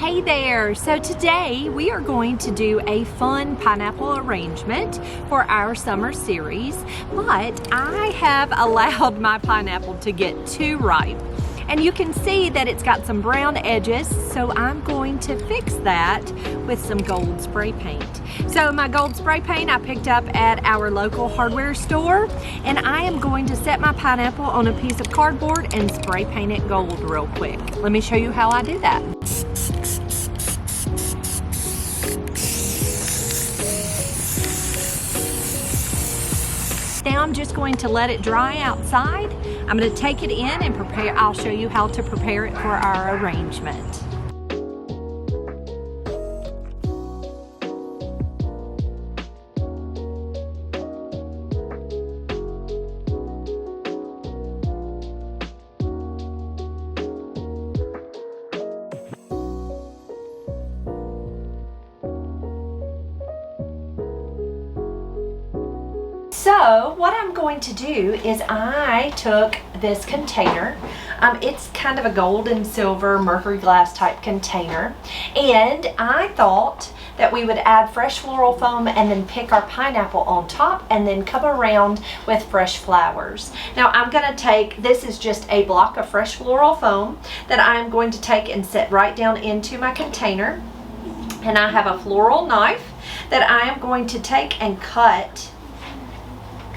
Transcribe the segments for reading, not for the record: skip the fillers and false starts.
Hey there! So today we are going to do a fun pineapple arrangement for our summer series, but I have allowed my pineapple to get too ripe. And you can see that it's got some brown edges, so I'm going to fix that with some gold spray paint. So my gold spray paint I picked up at our local hardware store, and I am going to set my pineapple on a piece of cardboard and spray paint it gold real quick. Let me show you how I do that. Now I'm just going to let it dry outside. I'm going to take it in and prepare. I'll show you how to prepare it for our arrangement. So what I'm going to do is I took this container. It's kind of a gold and silver mercury glass type container, and I thought that we would add fresh floral foam and then pick our pineapple on top and then come around with fresh flowers. Now I'm going to take, this is just a block of fresh floral foam that I'm going to take and set right down into my container, and I have a floral knife that I am going to take and cut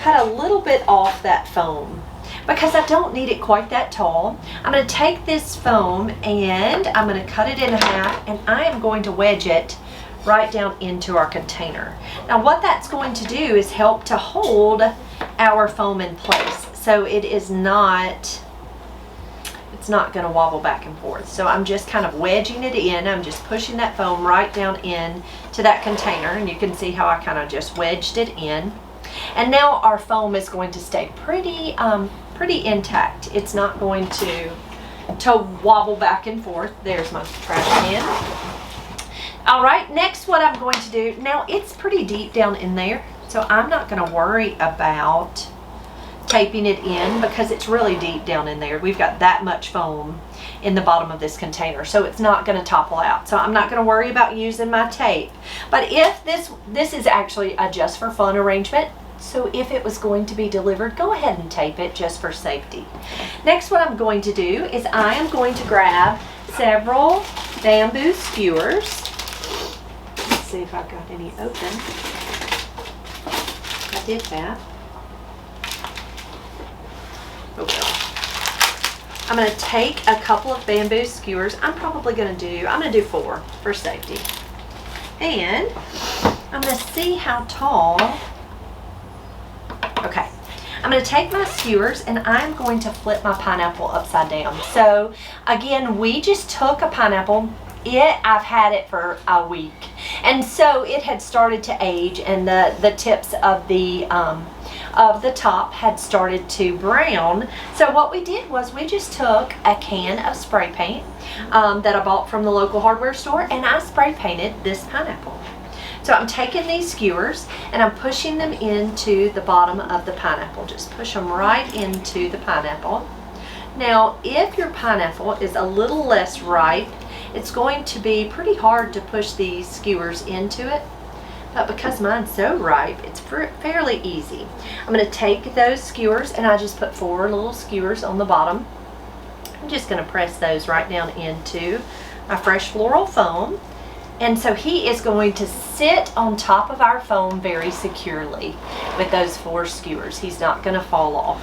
a little bit off that foam because I don't need it quite that tall. I'm going to take this foam and I'm going to cut it in half, and I am going to wedge it right down into our container. Now what that's going to do is help to hold our foam in place, so it's not going to wobble back and forth. So I'm just kind of wedging it in. I'm just pushing that foam right down in to that container, and you can see how I kind of just wedged it in. And now our foam is going to stay pretty intact. It's not going to wobble back and forth. There's my trash can. All right, next what I'm going to do, now it's pretty deep down in there, so I'm not going to worry about taping it in because it's really deep down in there. We've got that much foam in the bottom of this container, so it's not going to topple out. So I'm not going to worry about using my tape. But if this is actually a just for fun arrangement, so if it was going to be delivered, go ahead and tape it just for safety. Next, what I'm going to do is I am going to grab several bamboo skewers. Let's see if I've got any open. I did that. Oh well. I'm going to take a couple of bamboo skewers. I'm going to do 4 for safety. And I'm going to see how tall. Okay. I'm going to take my skewers and I'm going to flip my pineapple upside down. So again, we just took a pineapple. I've had it for a week, and so it had started to age, and the tips of the top had started to brown. So what we did was we just took a can of spray paint that I bought from the local hardware store, and I spray painted this pineapple. So I'm taking these skewers and I'm pushing them into the bottom of the pineapple. Just push them right into the pineapple. Now, if your pineapple is a little less ripe, it's going to be pretty hard to push these skewers into it. But because mine's so ripe, it's fairly easy. I'm going to take those skewers and I just put 4 little skewers on the bottom. I'm just going to press those right down into my fresh floral foam. And so he is going to sit on top of our foam very securely with those 4 skewers. He's not going to fall off.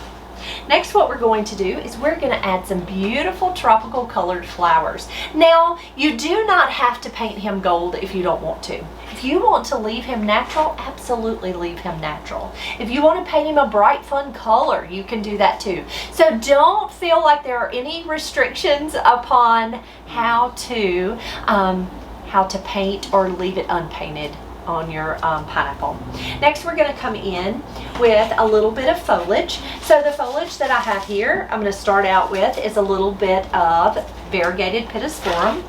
Next, what we're going to do is we're going to add some beautiful tropical colored flowers. Now, you do not have to paint him gold if you don't want to. If you want to leave him natural, absolutely leave him natural. If you want to paint him a bright, fun color, you can do that too. So don't feel like there are any restrictions upon how to paint or leave it unpainted on your pineapple. Next, we're going to come in with a little bit of foliage. So the foliage that I have here, I'm going to start out with is a little bit of variegated pittosporum.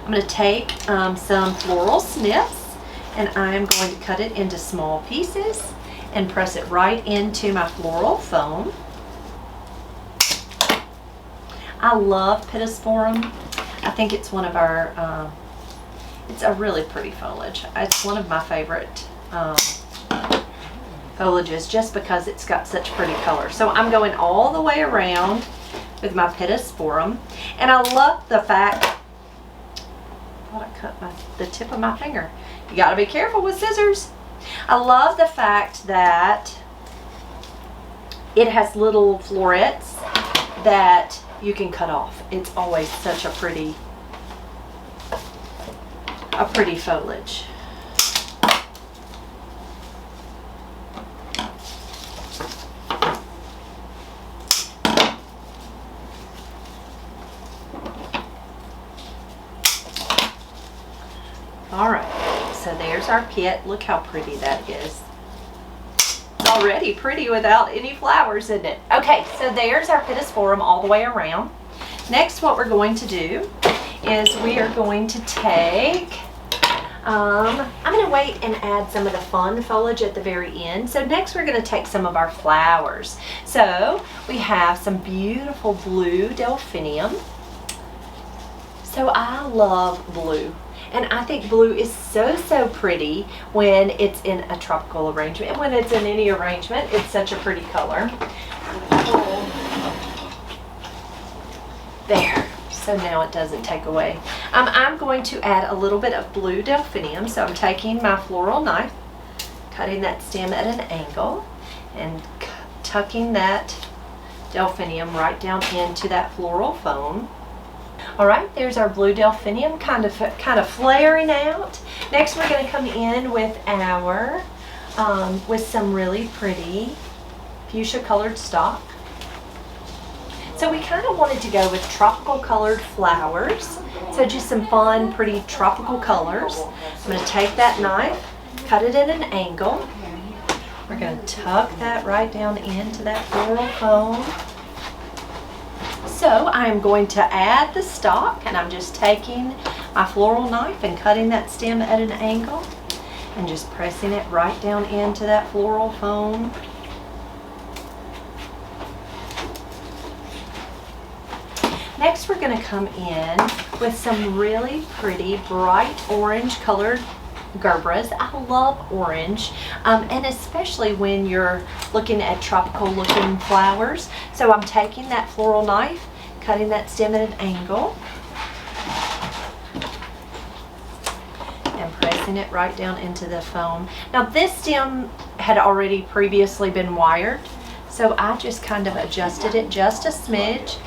I'm going to take some floral snips, and I'm going to cut it into small pieces and press it right into my floral foam. I love pittosporum. I think it's one of our, it's a really pretty foliage. It's one of my favorite foliages just because it's got such pretty color. So I'm going all the way around with my Pittosporum. And I love the fact, I thought I cut the tip of my finger. You gotta be careful with scissors. I love the fact that it has little florets that you can cut off. It's always such a pretty foliage. All right, so there's our kit. Look how pretty that is. Already pretty without any flowers in it. Okay, so there's our Pittosporum all the way around. Next, what we're going to do is we are going to take, I'm going to wait and add some of the fun foliage at the very end. So next we're going to take some of our flowers. So we have some beautiful blue delphinium. So I love blue. And I think blue is so pretty when it's in a tropical arrangement. And when it's in any arrangement, it's such a pretty color. There. So now it doesn't take away. I'm going to add a little bit of blue delphinium. So I'm taking my floral knife, cutting that stem at an angle, and tucking that delphinium right down into that floral foam. All right, there's our blue delphinium kind of flaring out. Next, we're going to come in with our with some really pretty fuchsia colored stock. So we kind of wanted to go with tropical colored flowers. So just some fun, pretty tropical colors. I'm going to take that knife, cut it at an angle. We're going to tuck that right down into that floral foam. So I'm going to add the stock, and I'm just taking my floral knife and cutting that stem at an angle and just pressing it right down into that floral foam. Next, we're going to come in with some really pretty bright orange colored gerberas. I love orange, and especially when you're looking at tropical looking flowers. So I'm taking that floral knife, cutting that stem at an angle, and pressing it right down into the foam. Now this stem had already previously been wired, so I just kind of adjusted it just a smidge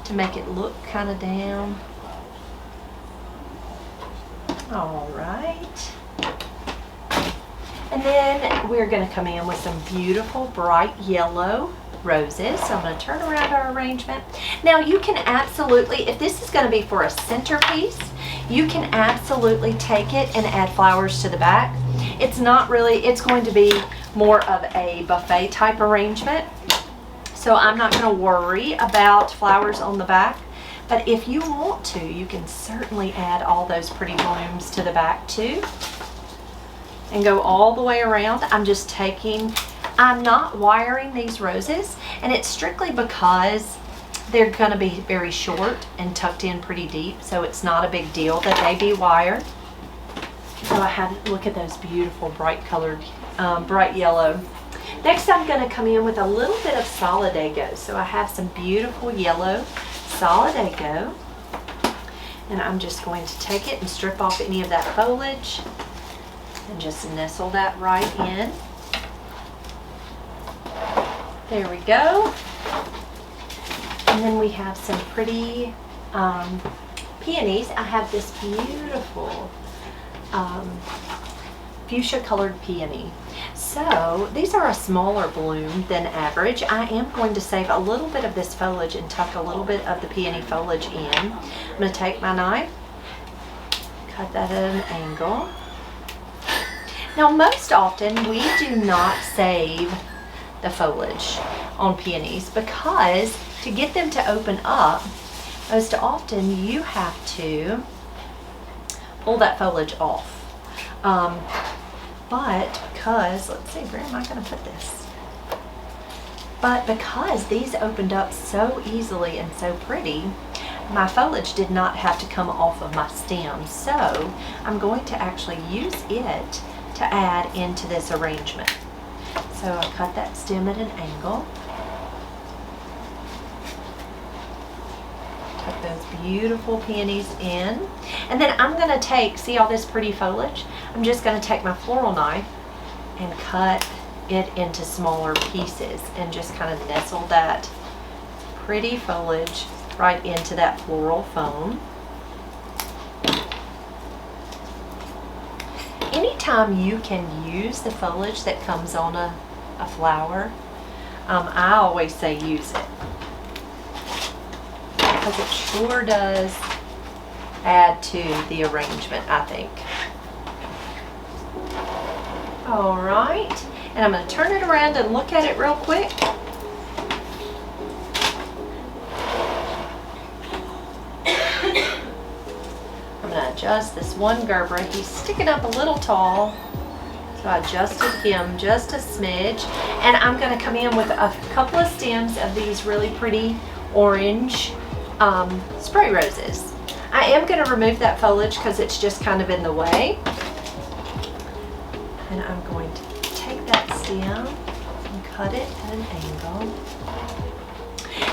to make it look kind of down. All right. And then we're going to come in with some beautiful bright yellow roses. So I'm going to turn around our arrangement. Now you can absolutely, if this is going to be for a centerpiece, you can absolutely take it and add flowers to the back. It's not really, it's going to be more of a buffet type arrangement. So I'm not going to worry about flowers on the back. But if you want to, you can certainly add all those pretty blooms to the back too. And go all the way around. I'm not wiring these roses, and it's strictly because they're going to be very short and tucked in pretty deep, so it's not a big deal that they be wired. So I have, look at those beautiful bright colored, bright yellow. Next, I'm going to come in with a little bit of solidago. So I have some beautiful yellow solidago, and I'm just going to take it and strip off any of that foliage and just nestle that right in. There we go. And then we have some pretty peonies. I have this beautiful fuchsia colored peony. So these are a smaller bloom than average. I am going to save a little bit of this foliage and tuck a little bit of the peony foliage in. I'm going to take my knife, cut that at an angle. Now most often we do not save the foliage on peonies because to get them to open up, most often you have to pull that foliage off. But because, let's see, where am I going to put this? But because these opened up so easily and so pretty, my foliage did not have to come off of my stem, so I'm going to actually use it to add into this arrangement. So I cut that stem at an angle. Tuck those beautiful peonies in. And then I'm going to take, see all this pretty foliage? I'm just going to take my floral knife and cut it into smaller pieces and just kind of nestle that pretty foliage right into that floral foam. Anytime you can use the foliage that comes on a flower, I always say use it, because it sure does add to the arrangement, I think. All right, and I'm going to turn it around and look at it real quick. I'm going to adjust this one Gerber. He's sticking up a little tall, so I adjusted him just a smidge. And I'm going to come in with a couple of stems of these really pretty orange spray roses. I am going to remove that foliage because it's just kind of in the way. And I'm going to take that stem and cut it at an angle.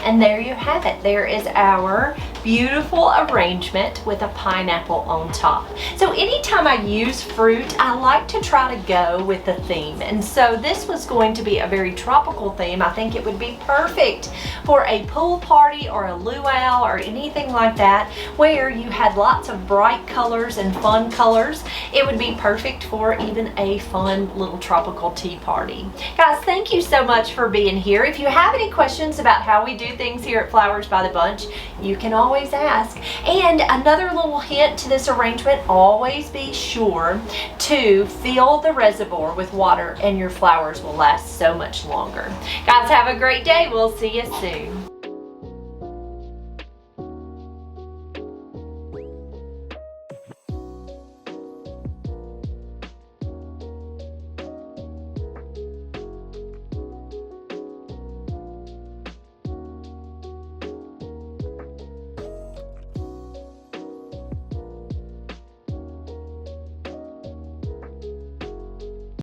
And there you have it. There is our beautiful arrangement with a pineapple on top. So anytime I use fruit, I like to try to go with the theme. And so this was going to be a very tropical theme. I think it would be perfect for a pool party or a luau or anything like that, where you had lots of bright colors and fun colors. It would be perfect for even a fun little tropical tea party. Guys, thank you so much for being here. If you have any questions about how we do things here at Flowers by the Bunch, you can always ask. And another little hint to this arrangement, always be sure to fill the reservoir with water and your flowers will last so much longer. Guys, have a great day. We'll see you soon.